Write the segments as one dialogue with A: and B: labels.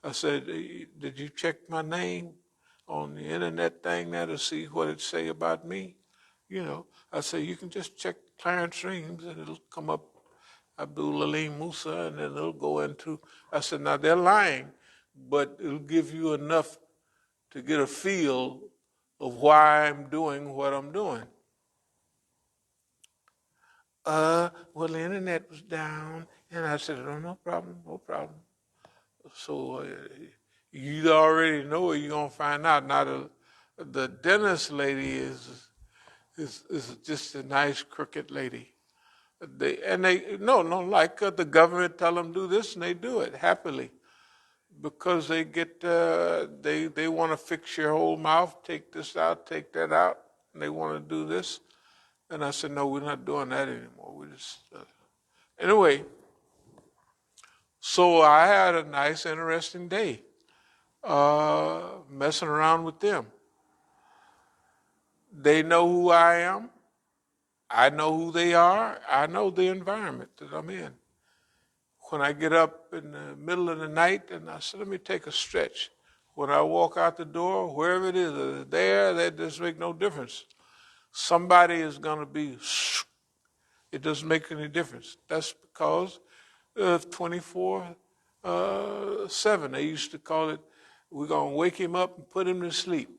A: I said, did you check my name on the internet thing there to see what it say about me? You know, I said, you can just check Clarence Reams and it'll come up Abdul Alim Musa, and then it'll go into, I said, now they're lying, but it'll give you enough to get a feel of why I'm doing what I'm doing. Well, the internet was down, and I said, oh, no problem, no problem. So you already know it, you're going to find out. Now, the dentist lady is just a nice, crooked lady. The government tell them do this, and they do it happily. Because they get, they want to fix your whole mouth, take this out, take that out, and they want to do this. And I said, no, we're not doing that anymore. We just, anyway, so I had a nice, interesting day messing around with them. They know who I am. I know who they are. I know the environment that I'm in. When I get up in the middle of the night and I said, let me take a stretch. When I walk out the door, wherever it is, there, that doesn't make no difference. Somebody is going to be, it doesn't make any difference. That's because of 24/7. They used to call it, we're going to wake him up and put him to sleep.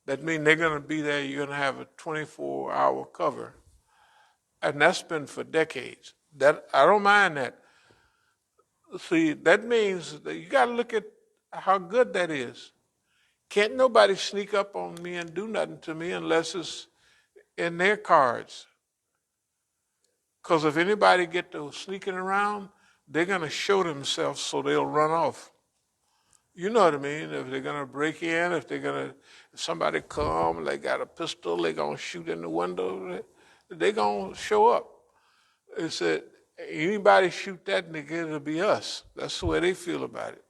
A: That means they're going to be there. You're going to have a 24-hour cover. And that's been for decades. That I don't mind that. See, that means that you got to look at how good that is. Can't nobody sneak up on me and do nothing to me unless it's in their cards. Because if anybody get to sneaking around, they're going to show themselves so they'll run off. You know what I mean? If they're going to break in, if somebody come, they got a pistol, they're going to shoot in the window, they're going to show up. It said, anybody shoot that nigga, it'll be us. That's the way they feel about it.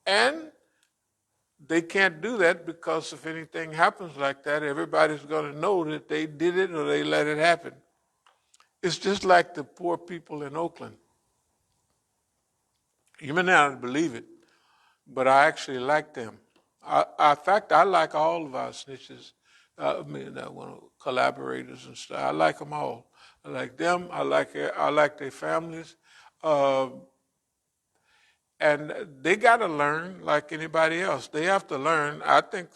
A: And they can't do that because if anything happens like that, everybody's going to know that they did it or they let it happen. It's just like the poor people in Oakland. You may not believe it, but I actually like them. In fact, I like all of our snitches, collaborators and stuff. I like them all. I like them. I like their families. And they got to learn like anybody else. They have to learn. I think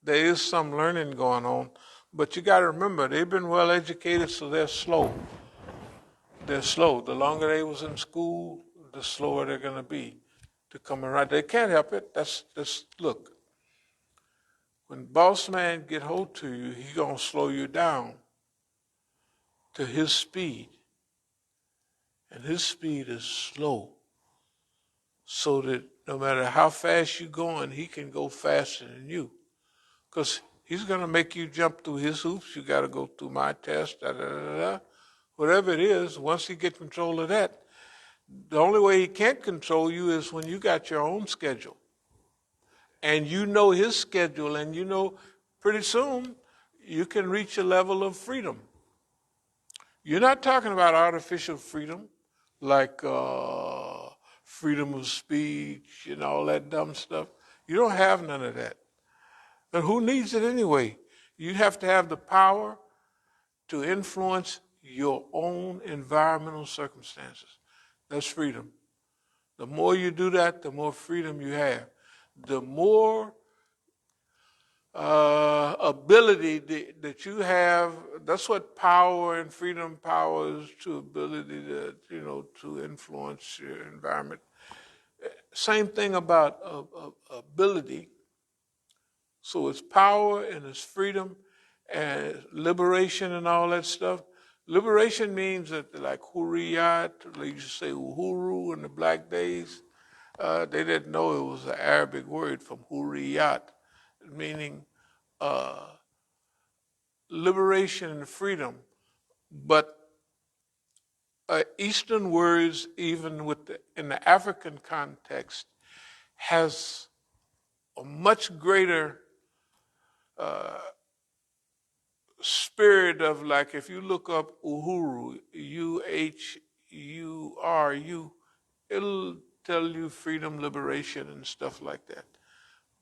A: there is some learning going on. But you got to remember, they've been well educated, so they're slow. They're slow. The longer they was in school, the slower they're going to be to come around. They can't help it. Look. When boss man get hold to you, he going to slow you down to his speed. And his speed is slow. So that no matter how fast you're going, he can go faster than you. Because he's going to make you jump through his hoops. You got to go through my test, whatever it is. Once he get control of that, the only way he can't control you is when you got your own schedule. And you know his schedule, and you know pretty soon you can reach a level of freedom. You're not talking about artificial freedom like freedom of speech and all that dumb stuff. You don't have none of that. And who needs it anyway? You have to have the power to influence your own environmental circumstances. That's freedom. The more you do that, the more freedom you have. The more ability that you have, that's what power and freedom power is, to ability to influence your environment. Same thing about ability. So it's power and it's freedom and liberation and all that stuff. Liberation means that, like hurriyat, they used to say uhuru in the black days. They didn't know it was an Arabic word from hurriyat, meaning liberation and freedom. But Eastern words, even in the African context, has a much greater spirit of, like, if you look up uhuru, UHURU, it'll tell you freedom, liberation, and stuff like that.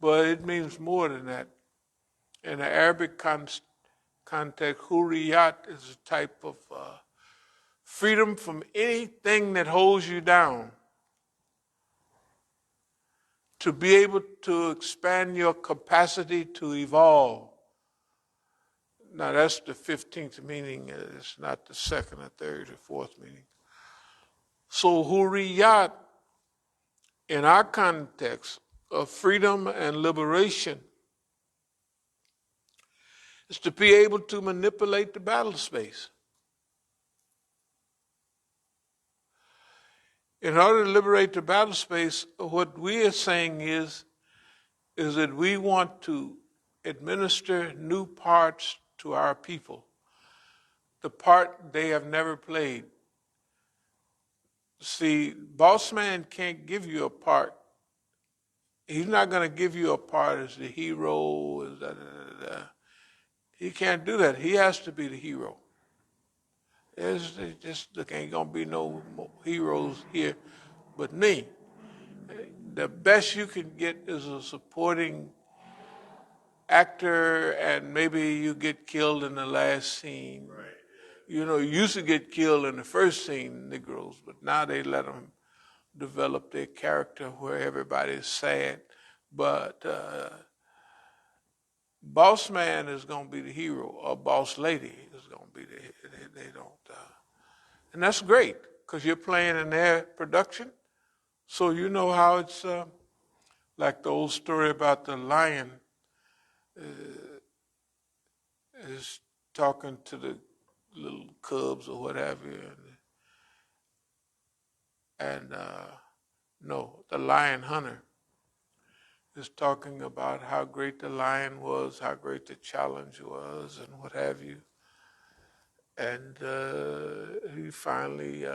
A: But it means more than that. In the Arabic context, hurriyat is a type of freedom from anything that holds you down. To be able to expand your capacity to evolve. Now that's the 15th meaning, it's not the second or third or fourth meaning. So hurriyat, in our context of freedom and liberation, is to be able to manipulate the battle space. In order to liberate the battle space, what we are saying is that we want to administer new parts to our people, the part they have never played. See, boss man can't give you a part. He's not going to give you a part as the hero. He can't do that. He has to be the hero. There ain't going to be no heroes here but me. The best you can get is a supporting actor, and maybe you get killed in the last scene. Right. You know, you used to get killed in the first scene, Negroes, but now they let them develop their character where everybody's sad. But boss man is going to be the hero, or boss lady is going to be they don't. And that's great, because you're playing in their production. So you know how it's like the old story about the lion is talking to the little cubs or what have you. And no, the lion hunter is talking about how great the lion was, how great the challenge was, and what have you. And he finally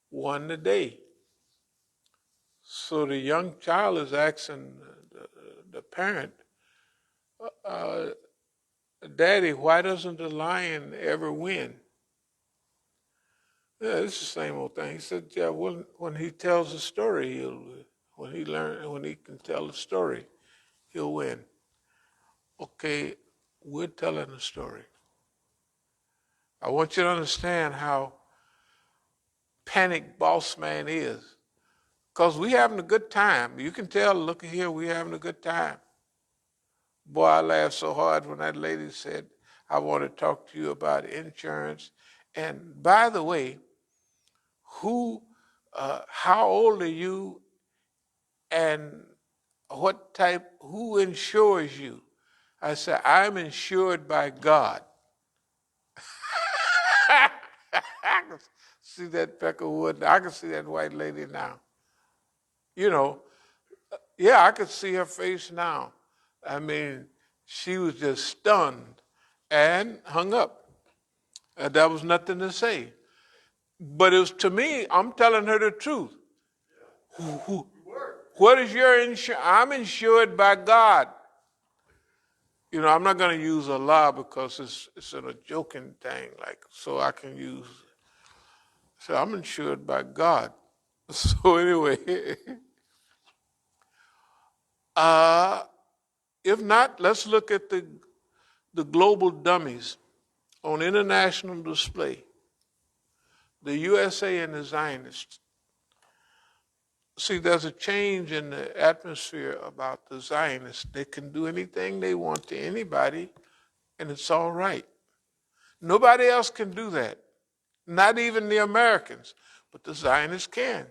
A: won the day. So the young child is asking the parent, Daddy, why doesn't the lion ever win? Yeah, it's the same old thing. He said, yeah, when he tells a story, when he can tell a story, he'll win. Okay, we're telling a story. I want you to understand how panicked boss man is. Because we having a good time. You can tell, look here, we having a good time. Boy, I laughed so hard when that lady said, I want to talk to you about insurance. And by the way, how old are you, and who insures you? I said, I'm insured by God. I can see that Peckerwood. I can see that white lady now. You know, yeah, I could see her face now. I mean, she was just stunned and hung up. And there was nothing to say. But it was, to me, I'm telling her the truth. What is your insurance? I'm insured by God. You know, I'm not going to use Allah because it's in a joking thing, like, so I can use. So I'm insured by God. So anyway, if not, let's look at the global dummies on international display. The USA and the Zionists. See, there's a change in the atmosphere about the Zionists. They can do anything they want to anybody, and it's all right. Nobody else can do that. Not even the Americans, but the Zionists can.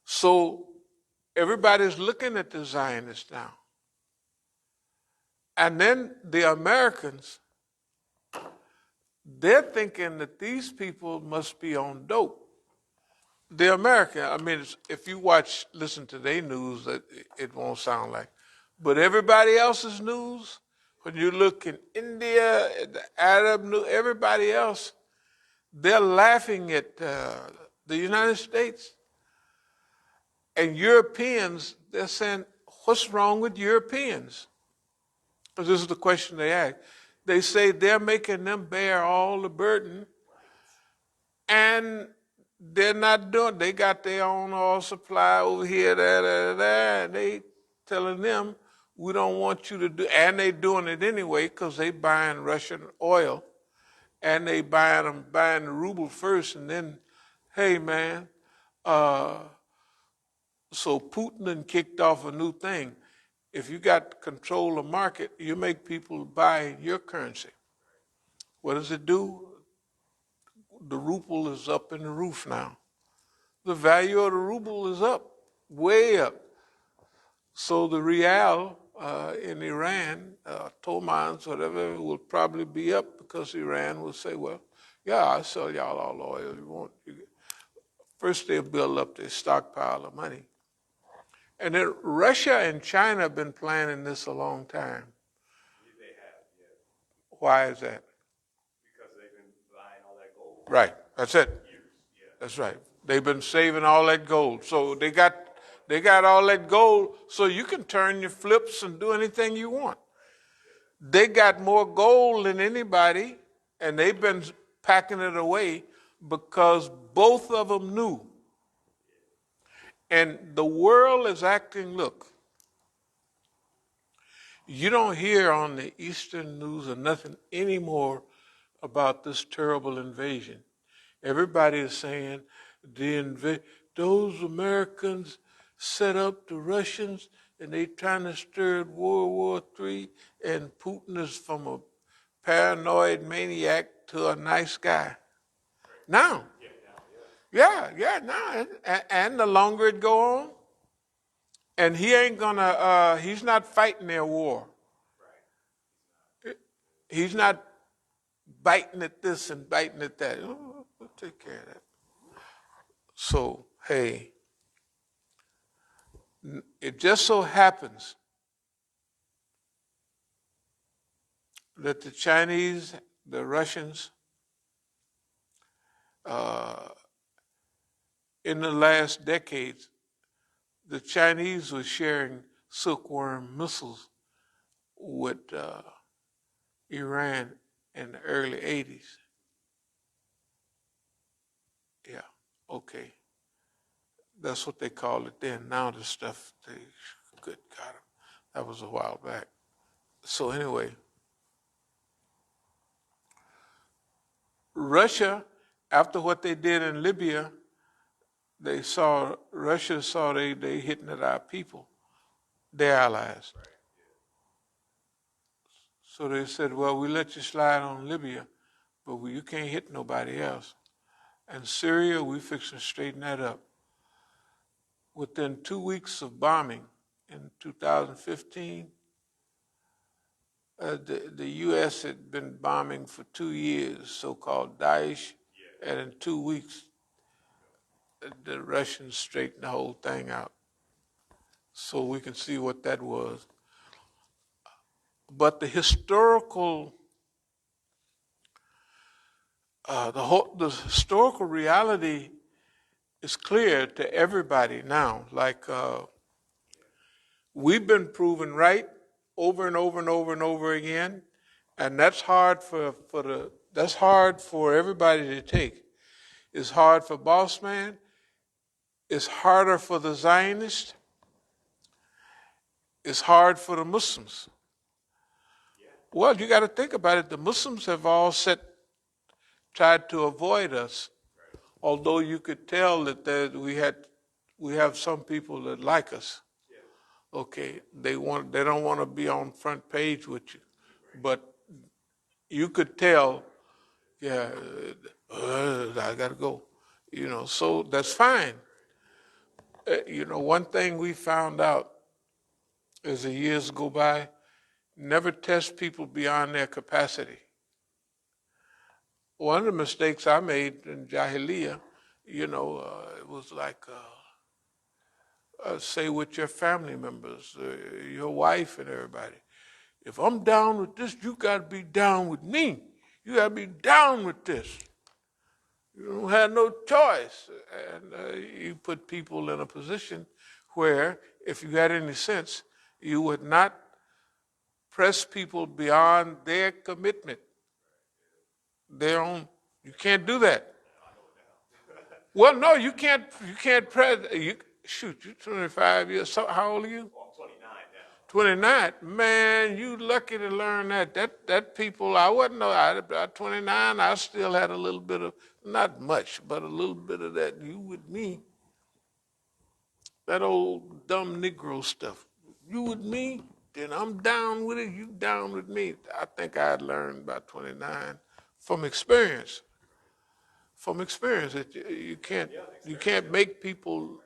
A: So everybody's looking at the Zionists now. And then the Americans, they're thinking that these people must be on dope. The American, I mean, if you listen to their news, it won't sound like. But everybody else's news, when you look in India, the Arab news, everybody else, they're laughing at the United States. And Europeans, they're saying, what's wrong with Europeans? Because this is the question they ask. They say they're making them bear all the burden, and They're not doing. They got their own oil supply over here, there, and they telling them we don't want you to do. And they doing it anyway because they buying Russian oil, and they buying the ruble first, and then, hey man, so Putin done kicked off a new thing. If you got control of market, you make people buy your currency. What does it do? The ruble is up in the roof now. The value of the ruble is up, way up. So the real in Iran, Tomans, whatever, will probably be up because Iran will say, well, yeah, I'll sell y'all all the oil you want. First they'll build up their stockpile of money. And then Russia and China have been planning this a long time.
B: They have, yeah.
A: Why is that?
B: Because they've been buying all that gold.
A: Right, that's it.
B: Years, yeah.
A: That's right. They've been saving all that gold. So they got all that gold so you can turn your flips and do anything you want. They got more gold than anybody, and they've been packing it away because both of them knew. And the world is acting, look, you don't hear on the Eastern news or nothing anymore about this terrible invasion. Everybody is saying those Americans set up the Russians and they trying to stir World War III, and Putin is from a paranoid maniac to a nice guy. Now, now. And the longer it go on, and he ain't gonna, he's not fighting their war. He's not biting at this and biting at that. We'll take care of that. So, hey, it just so happens that the Chinese, the Russians, in the last decades, the Chinese were sharing silkworm missiles with Iran in the early 80s. Yeah, okay. That's what they called it then. Now the stuff, good God, that was a while back. So anyway, Russia, after what they did in Libya, Russia saw they hitting at our people, their allies. So they said, well, we let you slide on Libya, but you can't hit nobody else. And Syria, we fixing to straighten that up. Within 2 weeks of bombing in 2015, the U.S. had been bombing for 2 years, so-called Daesh, and in 2 weeks, the Russians straightened the whole thing out. So we can see what that was. But the historical, the historical reality is clear to everybody now. Like we've been proven right over and over and over and over again, and that's hard that's hard for everybody to take. It's hard for Boss Man. It's harder for the Zionists. It's hard for the Muslims. Well, you got to think about it. The Muslims have all tried to avoid us, although you could tell that we have some people that like us. Okay, they don't want to be on front page with you, but you could tell, yeah, I got to go. So that's fine. One thing we found out as the years go by, never test people beyond their capacity. One of the mistakes I made in Jahiliyyah, it was like, say with your family members, your wife and everybody. If I'm down with this, you got to be down with me. You got to be down with this. You don't have no choice. And you put people in a position where, if you had any sense, you would not press people beyond their commitment. You can't do that. Well, no, you can't. You can't shoot, you 25 years. So how old are you?
B: Well, I'm 29 now.
A: 29. Man, you lucky to learn that. That people, I wasn't no. At 29, I still had a little bit of, not much, but a little bit of that. You with me? That old dumb Negro stuff. You with me? Then I'm down with it. You down with me? I think I had learned by 29 from experience. From experience, that you can't make people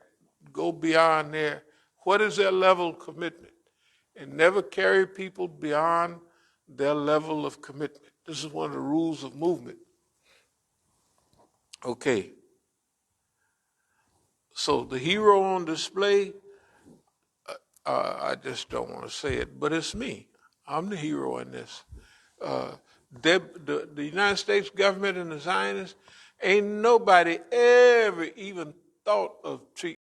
A: go beyond their, what is their level of commitment, and never carry people beyond their level of commitment. This is one of the rules of movement. Okay, so the hero on display, I just don't want to say it, but it's me. I'm the hero in this. The United States government and the Zionists, ain't nobody ever even thought of treating